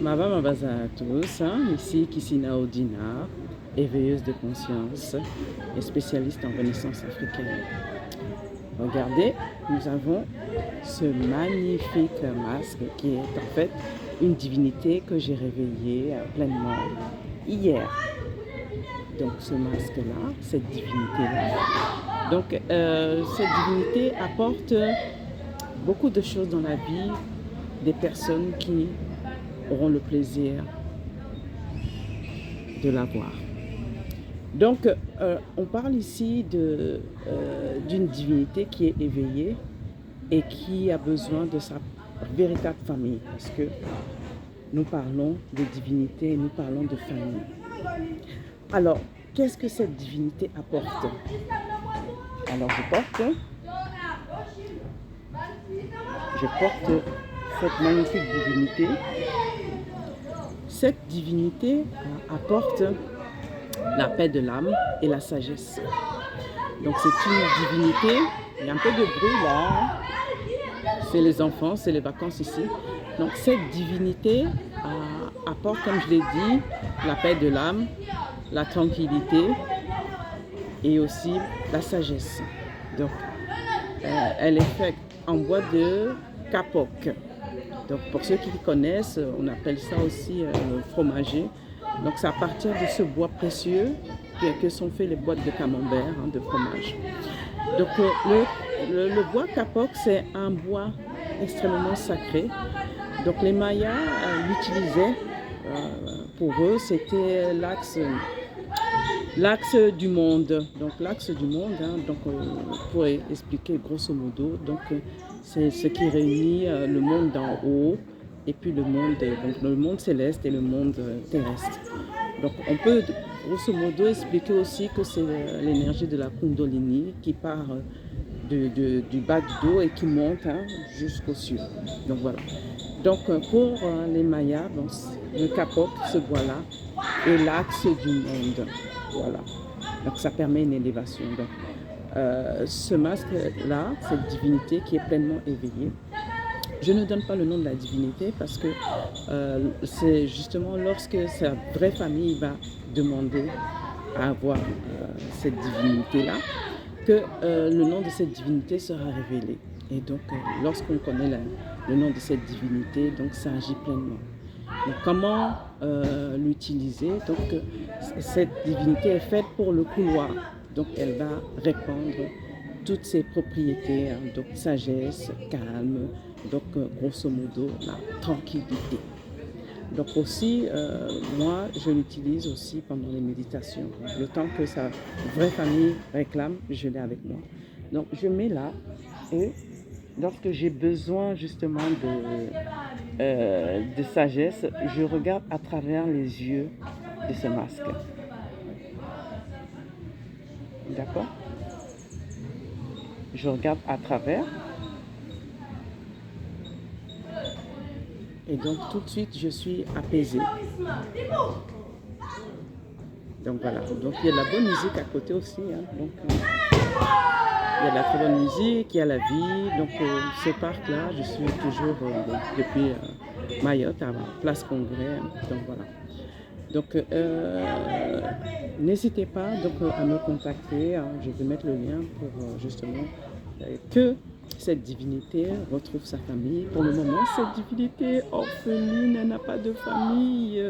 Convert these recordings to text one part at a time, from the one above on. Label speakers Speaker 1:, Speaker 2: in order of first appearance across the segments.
Speaker 1: Maba Mabaza à tous, ici Kissina Odina, éveilleuse de conscience et spécialiste en renaissance africaine. Regardez, nous avons ce magnifique masque qui est en fait une divinité que j'ai réveillée pleinement hier. Donc ce masque-là, cette divinité-là. Donc cette divinité apporte beaucoup de choses dans la vie des personnes qui auront le plaisir de la voir. Donc, on parle ici d'une divinité qui est éveillée et qui a besoin de sa véritable famille, parce que nous parlons de divinité et nous parlons de famille. Alors, qu'est-ce que cette divinité apporte? Alors, je porte cette magnifique divinité. Cette divinité apporte la paix de l'âme et la sagesse. Donc c'est une divinité, il y a un peu de bruit là, c'est les enfants, c'est les vacances ici. Donc cette divinité apporte, comme je l'ai dit, la paix de l'âme, la tranquillité et aussi la sagesse. Donc elle est faite en bois de kapok. Donc pour ceux qui connaissent, on appelle ça aussi fromager. Donc c'est à partir de ce bois précieux que sont faites les boîtes de camembert, de fromage. Donc le bois kapok, c'est un bois extrêmement sacré. Donc les Mayas l'utilisaient, pour eux c'était l'axe du monde. Donc l'axe du monde, donc pour expliquer grosso modo, donc c'est ce qui réunit le monde d'en haut et puis le monde céleste et le monde terrestre. Donc on peut grosso modo expliquer aussi que c'est l'énergie de la Kundalini qui part du bas du dos et qui monte jusqu'aux cieux. Donc voilà. Donc pour les Mayas, donc, le kapok, ce bois-là, est l'axe du monde. Voilà. Donc ça permet une élévation. Donc, ce masque-là, cette divinité qui est pleinement éveillée, je ne donne pas le nom de la divinité parce que c'est justement lorsque sa vraie famille va demander à avoir cette divinité-là que le nom de cette divinité sera révélé. Et donc, lorsqu'on connaît le nom de cette divinité, donc ça agit pleinement. Donc, comment l'utiliser? Donc, cette divinité est faite pour le couloir. Donc, elle va répandre toutes ses propriétés, donc sagesse, calme, donc grosso modo la tranquillité. Donc aussi, moi, je l'utilise aussi pendant les méditations. Le temps que sa vraie famille réclame, je l'ai avec moi. Donc je mets là et lorsque j'ai besoin justement de sagesse, je regarde à travers les yeux de ce masque. D'accord? Je regarde à travers. Et donc tout de suite, je suis apaisée. Donc voilà. Donc il y a de la bonne musique à côté aussi. Donc il y a de la très bonne musique, il y a la vie. Donc ce parc-là, je suis toujours depuis Mayotte, à Place Congrès. Donc voilà. Donc n'hésitez pas donc, à me contacter. Je vais mettre le lien pour justement que cette divinité retrouve sa famille. Pour le moment, cette divinité est orpheline, elle n'a pas de famille.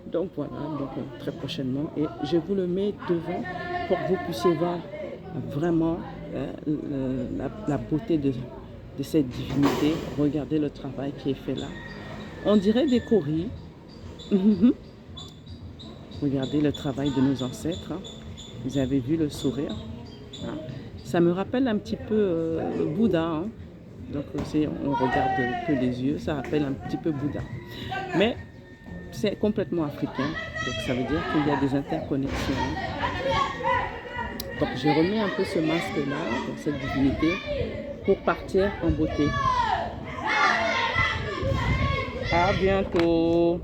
Speaker 1: Donc voilà, donc, très prochainement. Et je vous le mets devant pour que vous puissiez voir vraiment la beauté de cette divinité. Regardez le travail qui est fait là. On dirait des coris. Regardez le travail de nos ancêtres. Vous avez vu le sourire. Ça me rappelle un petit peu Bouddha. Donc si on regarde que les yeux, ça rappelle un petit peu Bouddha. Mais c'est complètement africain. Donc ça veut dire qu'il y a des interconnexions. Donc je remets un peu ce masque-là, donc cette divinité, pour partir en beauté. À bientôt.